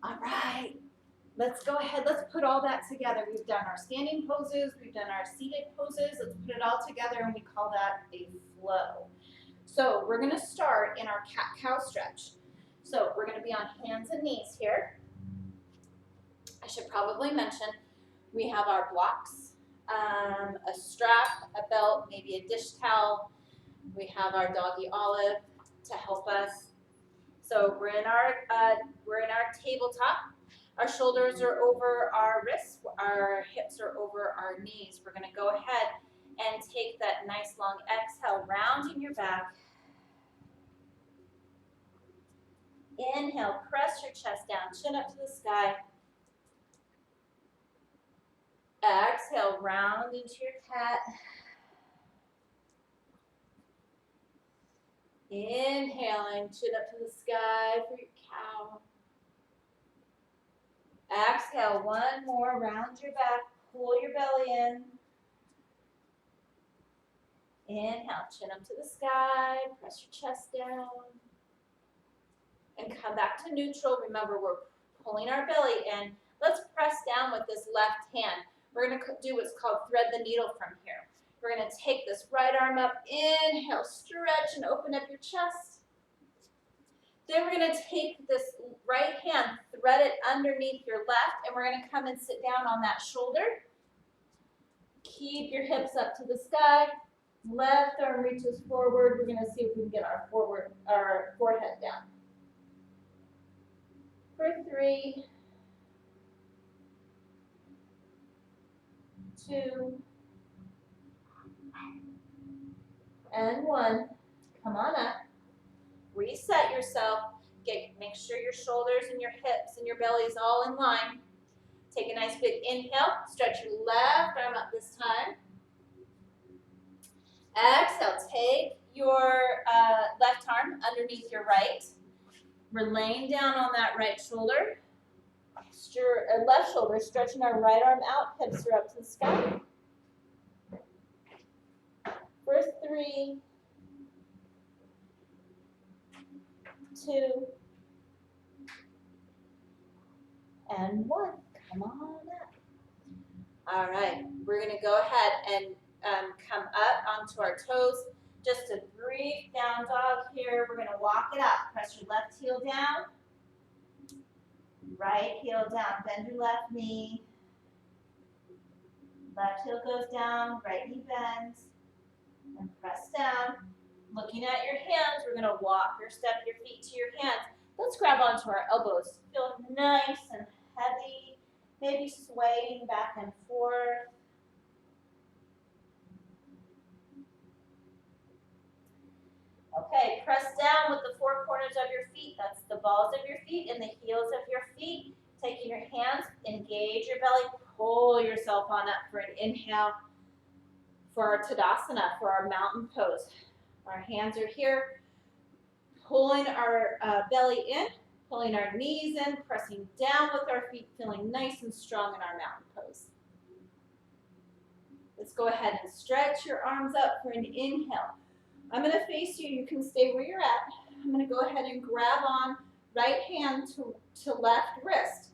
All right, let's go ahead. Let's put all that together. We've done our standing poses, we've done our seated poses. Let's put it all together and we call that a flow. So we're gonna start in our cat-cow stretch. So we're gonna be on hands and knees here. I should probably mention we have our blocks, a strap, a belt, maybe a dish towel. We have our doggy olive to help us. So we're in our tabletop. Our shoulders are over our wrists. Our hips are over our knees. We're going to go ahead and take that nice long exhale, rounding your back. Inhale, press your chest down, chin up to the sky. Exhale, round into your cat. Inhaling, chin up to the sky for your cow. Exhale, one more, round your back, pull your belly in. Inhale, chin up to the sky, press your chest down. And come back to neutral. Remember, we're pulling our belly in. Let's press down with this left hand. We're gonna do what's called thread the needle from here. We're gonna take this right arm up, inhale, stretch and open up your chest. Then we're gonna take this right hand, thread it underneath your left, and we're gonna come and sit down on that shoulder. Keep your hips up to the sky. Left arm reaches forward. We're gonna see if we can get our forehead down. For 3, 2, and 1. Come on up. Reset yourself. Make sure your shoulders and your hips and your belly is all in line. Take a nice big inhale. Stretch your left arm up this time. Exhale. Take your left arm underneath your right. We're laying down on that right shoulder. Left shoulder, stretching our right arm out. Hips are up to the sky. For 3, 2, and 1. Come on up. All right, we're gonna go ahead and come up onto our toes. Just a brief down dog here. We're gonna walk it up. Press your left heel down, right heel down. Bend your left knee. Left heel goes down, right knee bends, and press down. Looking at your hands, we're gonna walk or step your feet to your hands. Let's grab onto our elbows. Feel nice and heavy, maybe swaying back and forth. Okay, press down with the 4 corners of your feet. That's the balls of your feet and the heels of your feet. Taking your hands, engage your belly, pull yourself on up for an inhale for our Tadasana, for our mountain pose. Our hands are here, pulling our belly in, pulling our knees in, pressing down with our feet, feeling nice and strong in our mountain pose. Let's go ahead and stretch your arms up for an inhale. I'm going to face you. You can stay where you're at. I'm going to go ahead and grab on right hand to left wrist.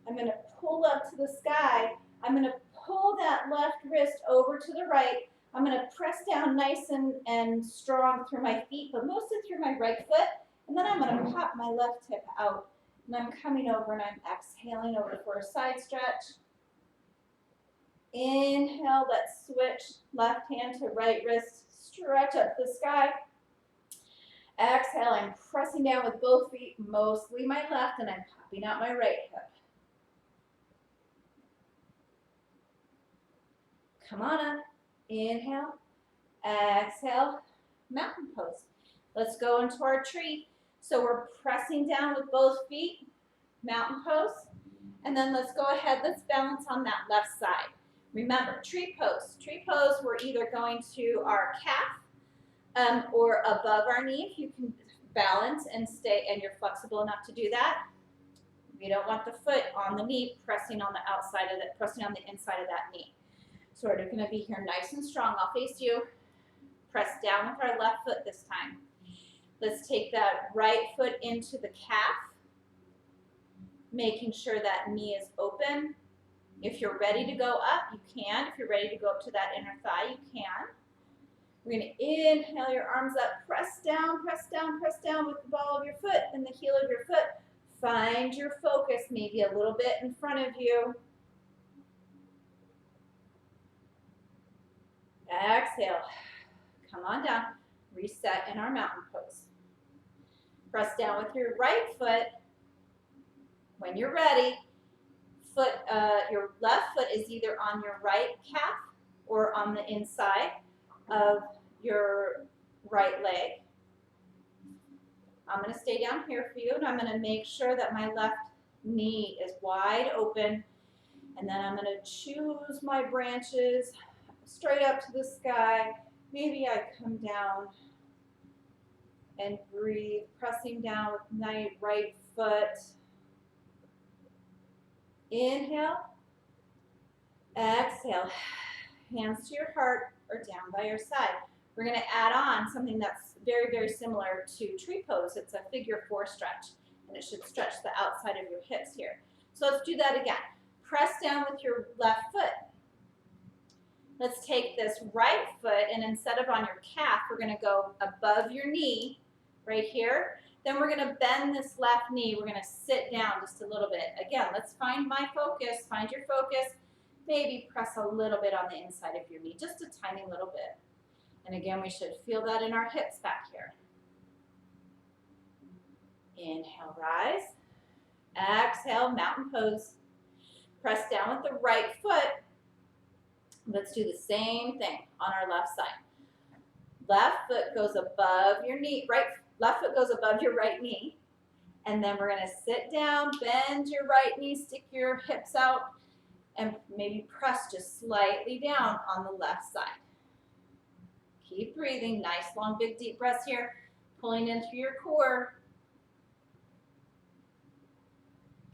I'm going to pull up to the sky. I'm going to pull that left wrist over to the right. I'm going to press down nice and strong through my feet, but mostly through my right foot. And then I'm going to pop my left hip out. And I'm coming over and I'm exhaling over for a side stretch. Inhale, let's switch left hand to right wrist. Stretch up the sky. Exhale, I'm pressing down with both feet, mostly my left, and I'm popping out my right hip. Come on up. Inhale. Exhale. Mountain pose. Let's go into our tree. So we're pressing down with both feet. Mountain pose. And then let's go ahead. Let's balance on that left side. Remember, tree pose. Tree pose, we're either going to our calf or above our knee if you can balance and stay, and you're flexible enough to do that. We don't want the foot on the knee pressing on the outside of it, pressing on the inside of that knee. So we're going to be here nice and strong. I'll face you. Press down with our left foot this time. Let's take that right foot into the calf. making sure that knee is open. If you're ready to go up, you can. If you're ready to go up to that inner thigh, you can. We're gonna inhale your arms up, press down with the ball of your foot and the heel of your foot. Find your focus, maybe a little bit in front of you. Exhale, come on down, reset in our mountain pose. Press down with your right foot. When you're ready, your left foot is either on your right calf or on the inside of your right leg. I'm going to stay down here for you, and I'm going to make sure that my left knee is wide open, and then I'm going to choose my branches straight up to the sky. Maybe I come down and breathe, pressing down with my right foot. Inhale, exhale, hands to your heart or down by your side. We're going to add on something that's very, very similar to tree pose. It's a figure 4 stretch, and it should stretch the outside of your hips here. So let's do that again. Press down with your left foot. Let's take this right foot, and instead of on your calf, we're going to go above your knee right here. Then we're going to bend this left knee. We're going to sit down just a little bit. Again, let's find my focus. Find your focus. Maybe press a little bit on the inside of your knee, just a tiny little bit. And again, we should feel that in our hips back here. Inhale, rise. Exhale, mountain pose. Press down with the right foot. Let's do the same thing on our left side. Left foot goes above your knee, left foot goes above your right knee. And then we're gonna sit down, bend your right knee, stick your hips out, and maybe press just slightly down on the left side. Keep breathing, nice long big deep breaths here, pulling in through your core.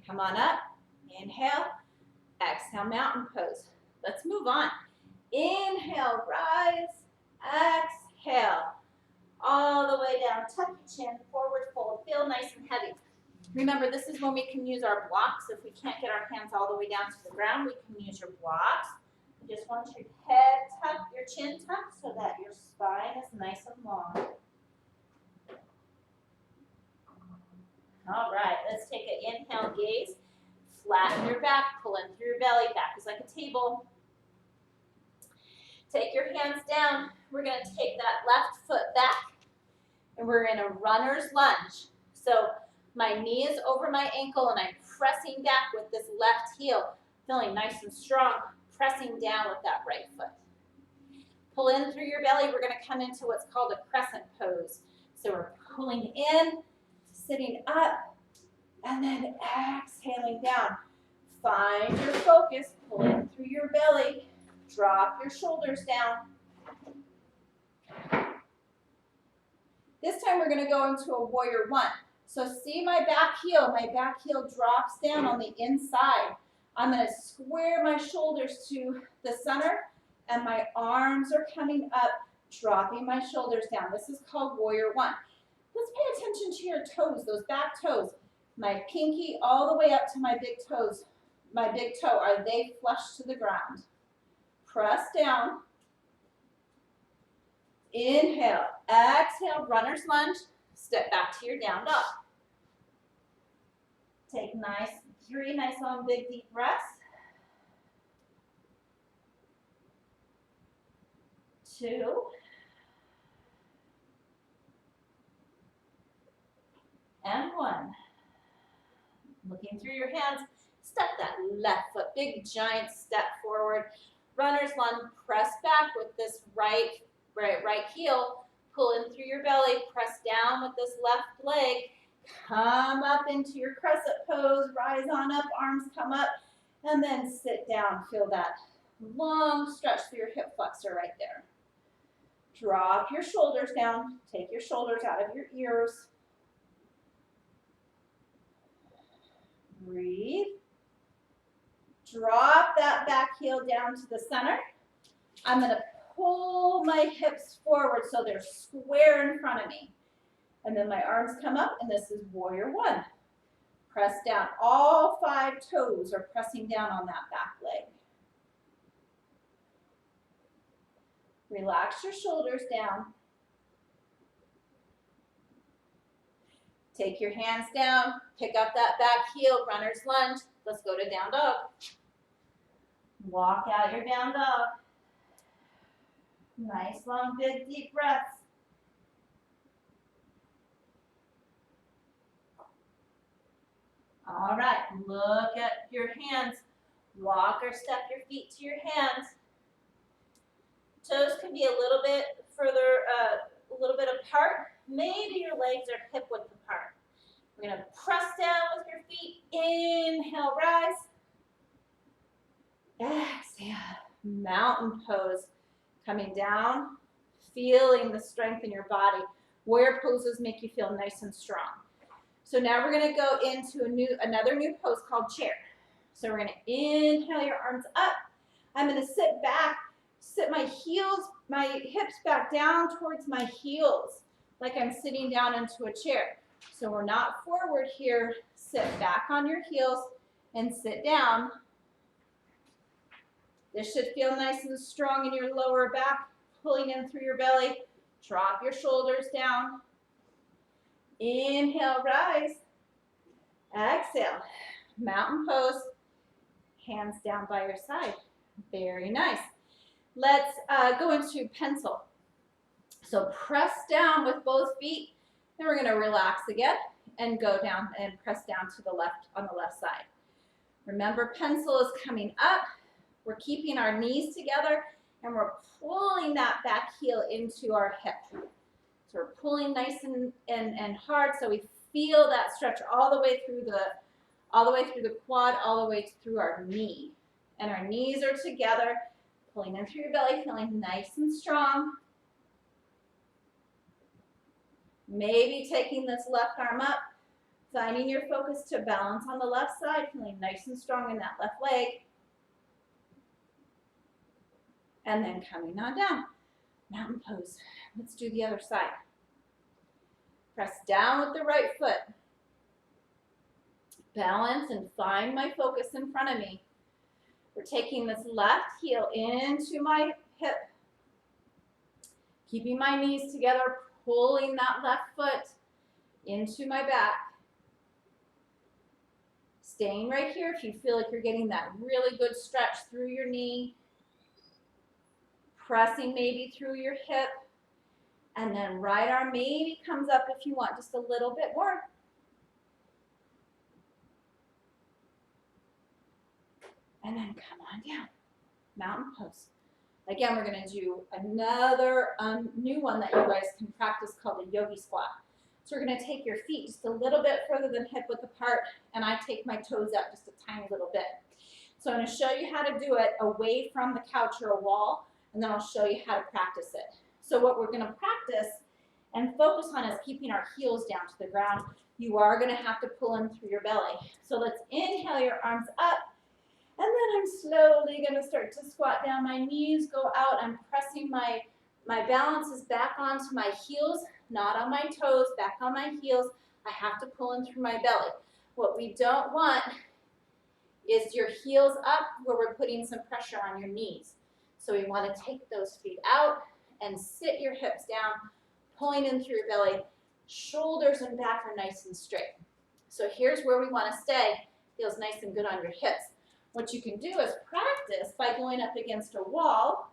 Come on up, inhale, exhale, mountain pose. Let's move on. Inhale, rise, exhale, all the way down, tuck your chin, forward fold, feel nice and heavy. Remember, this is when we can use our blocks. If we can't get our hands all the way down to the ground, we can use your blocks. You just want your head tucked, your chin tucked, so that your spine is nice and long. All right, let's take an inhale gaze. Flatten your back, pull in through your belly. Back is like a table. Take your hands down. We're going to take that left foot back, and we're in a runner's lunge. So my knee is over my ankle, and I'm pressing back with this left heel, feeling nice and strong, pressing down with that right foot. Pull in through your belly. We're going to come into what's called a crescent pose. So we're pulling in, sitting up, and then exhaling down. Find your focus. Pull in through your belly. Drop your shoulders down. This time we're going to go into a warrior 1. So see my back heel drops down on the inside. I'm going to square my shoulders to the center, and my arms are coming up, dropping my shoulders down. This is called warrior 1. Let's pay attention to your toes, those back toes. My pinky all the way up to my big toes. My big toe, are they flush to the ground? Press down. Inhale, exhale, runner's lunge. Step back to your down dog. Take 3 nice long big deep breaths. 2. And 1. Looking through your hands, step that left foot, big giant step forward. Runner's lunge, press back with this right heel. Pull in through your belly, press down with this left leg. Come up into your crescent pose, rise on up, arms come up, and then sit down. Feel that long stretch through your hip flexor right there. Drop your shoulders down, take your shoulders out of your ears. Breathe. Drop that back heel down to the center. I'm going to pull my hips forward so they're square in front of me. And then my arms come up, and this is warrior 1. Press down. All 5 toes are pressing down on that back leg. Relax your shoulders down. Take your hands down, pick up that back heel, runner's lunge. Let's go to down dog. Walk out your down dog. Nice, long, big, deep breaths. All right, look at your hands. Walk or step your feet to your hands. Toes can be a little bit further, a little bit apart. Maybe your legs are hip width apart. We're gonna press down with your feet. Inhale, rise. Exhale, mountain pose. Coming down, feeling the strength in your body. Warrior poses make you feel nice and strong. So now we're gonna go into another new pose called chair. So we're gonna inhale your arms up. I'm gonna sit back, sit my hips back down towards my heels, like I'm sitting down into a chair. So we're not forward here. Sit back on your heels and sit down. This should feel nice and strong in your lower back, pulling in through your belly. Drop your shoulders down. Inhale, rise. Exhale, mountain pose. Hands down by your side. Very nice. Let's go into pencil. So press down with both feet. Then we're going to relax again and go down and press down to the left on the left side. Remember, pencil is coming up. We're keeping our knees together and we're pulling that back heel into our hip. So we're pulling nice and hard so we feel that stretch all the way through the quad, all the way through our knee. And our knees are together, pulling in through your belly, feeling nice and strong. Maybe taking this left arm up, finding your focus to balance on the left side, feeling nice and strong in that left leg. And then coming on down, mountain pose. Let's do the other side. Press down with the right foot. Balance and find my focus in front of me. We're taking this left heel into my hip, keeping my knees together, pulling that left foot into my back. Staying right here if you feel like you're getting that really good stretch through your knee. Pressing maybe through your hip. And then right arm maybe comes up if you want just a little bit more. And then come on down, mountain pose. Again, we're gonna do another new one that you guys can practice called a yogi squat. So we're gonna take your feet just a little bit further than hip width apart, and I take my toes out just a tiny little bit. So I'm gonna show you how to do it away from the couch or a wall, and then I'll show you how to practice it. So what we're gonna practice and focus on is keeping our heels down to the ground. You are gonna have to pull in through your belly. So let's inhale your arms up. And then I'm slowly gonna start to squat down. My knees go out. I'm pressing my balance is back onto my heels, not on my toes, back on my heels. I have to pull in through my belly. What we don't want is your heels up where we're putting some pressure on your knees. So we wanna take those feet out and sit your hips down, pulling in through your belly. Shoulders and back are nice and straight. So here's where we wanna stay. Feels nice and good on your hips. What you can do is practice by going up against a wall,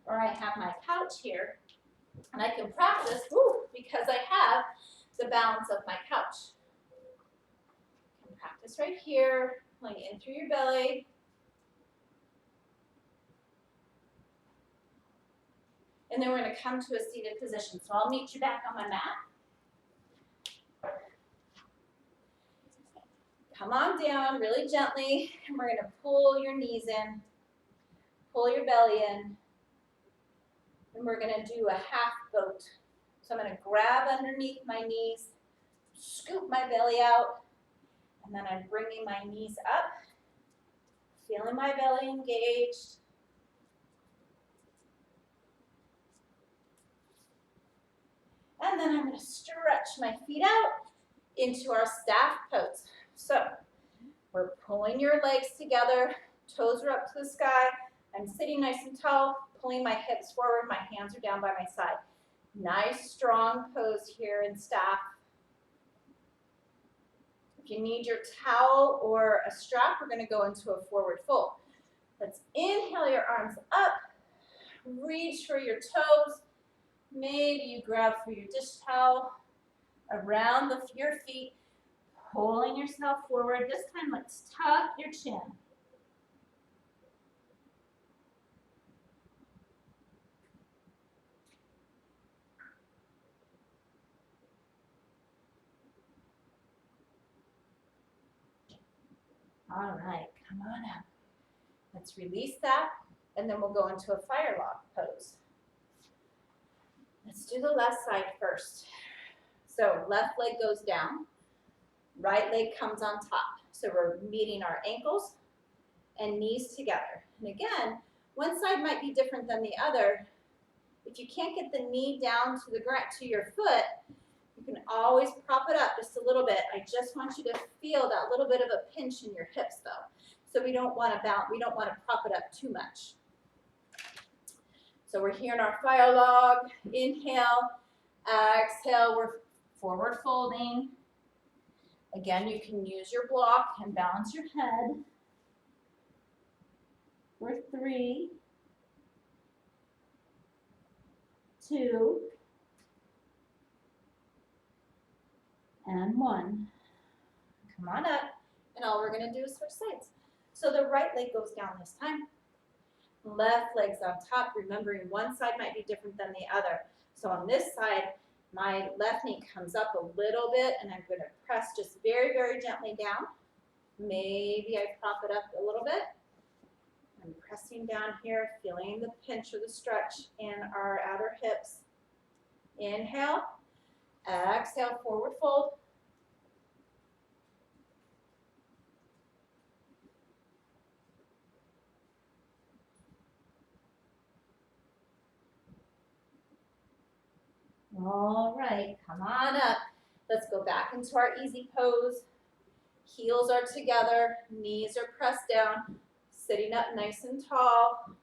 or I have my couch here, and I can practice because I have the balance of my couch. You can practice right here, pulling in through your belly. And then we're going to come to a seated position. So I'll meet you back on my mat. Come on down really gently, and we're going to pull your knees in, pull your belly in, and we're going to do a half boat. So I'm going to grab underneath my knees, scoop my belly out, and then I'm bringing my knees up, feeling my belly engaged. And then I'm going to stretch my feet out into our staff pose. So we're pulling your legs together, toes are up to the sky. I'm sitting nice and tall, pulling my hips forward, my hands are down by my side. Nice strong pose here in staff. If you need your towel or a strap, we're going to go into a forward fold. Let's inhale your arms up, reach for your toes. Maybe you grab for your dish towel around your feet, pulling yourself forward. This time, let's tuck your chin. All right, come on up. Let's release that, and then we'll go into a fire log pose. Let's do the left side first. So left leg goes down, right leg comes on top. So we're meeting our ankles and knees together. And again, one side might be different than the other. If you can't get the knee down to the ground, to your foot, you can always prop it up just a little bit. I just want you to feel that little bit of a pinch in your hips though. So we don't want to prop it up too much. So we're here in our fire log. Inhale, exhale, we're forward folding. Again, you can use your block and balance your head. For 3, 2, and 1. Come on up, and all we're gonna do is switch sides. So the right leg goes down this time. Left leg's on top, remembering one side might be different than the other. So on this side, my left knee comes up a little bit, and I'm gonna press just very, very gently down. Maybe I prop it up a little bit. I'm pressing down here, feeling the pinch or the stretch in our outer hips. Inhale, exhale, forward fold. All right, come on up. Let's go back into our easy pose. Heels are together, knees are pressed down, sitting up nice and tall.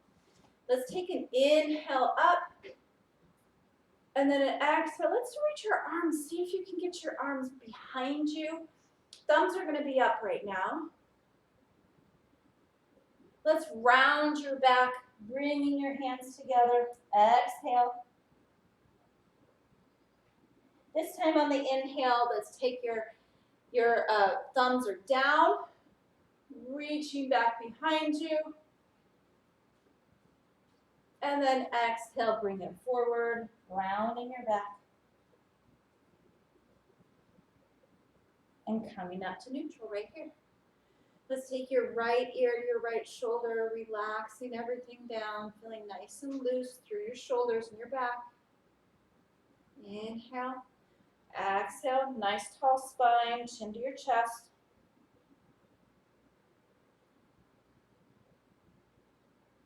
Let's take an inhale up, and then an exhale. Let's reach your arms. See if you can get your arms behind you. Thumbs are gonna be up right now. Let's round your back, bringing your hands together. Exhale. This time on the inhale, let's take your thumbs are down, reaching back behind you. And then exhale, bring it forward, rounding your back. And coming up to neutral right here. Let's take your right ear to your right shoulder, relaxing everything down, feeling nice and loose through your shoulders and your back. Inhale. Exhale, nice tall spine, chin to your chest.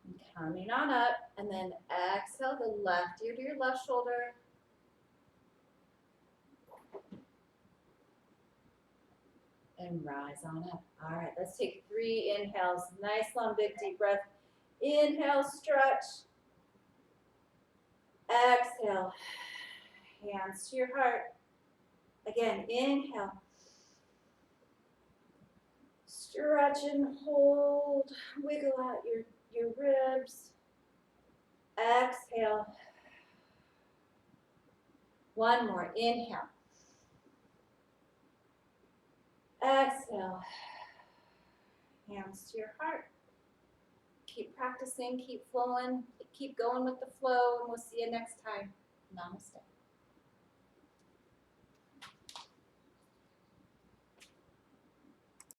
And coming on up, and then exhale, the left ear to your left shoulder. And rise on up. All right, let's take 3 inhales. Nice, long, big, deep breath. Inhale, stretch. Exhale, hands to your heart. Again, inhale. Stretch and hold. Wiggle out your ribs. Exhale. One more. Inhale. Exhale. Hands to your heart. Keep practicing, keep flowing, keep going with the flow, and we'll see you next time. Namaste.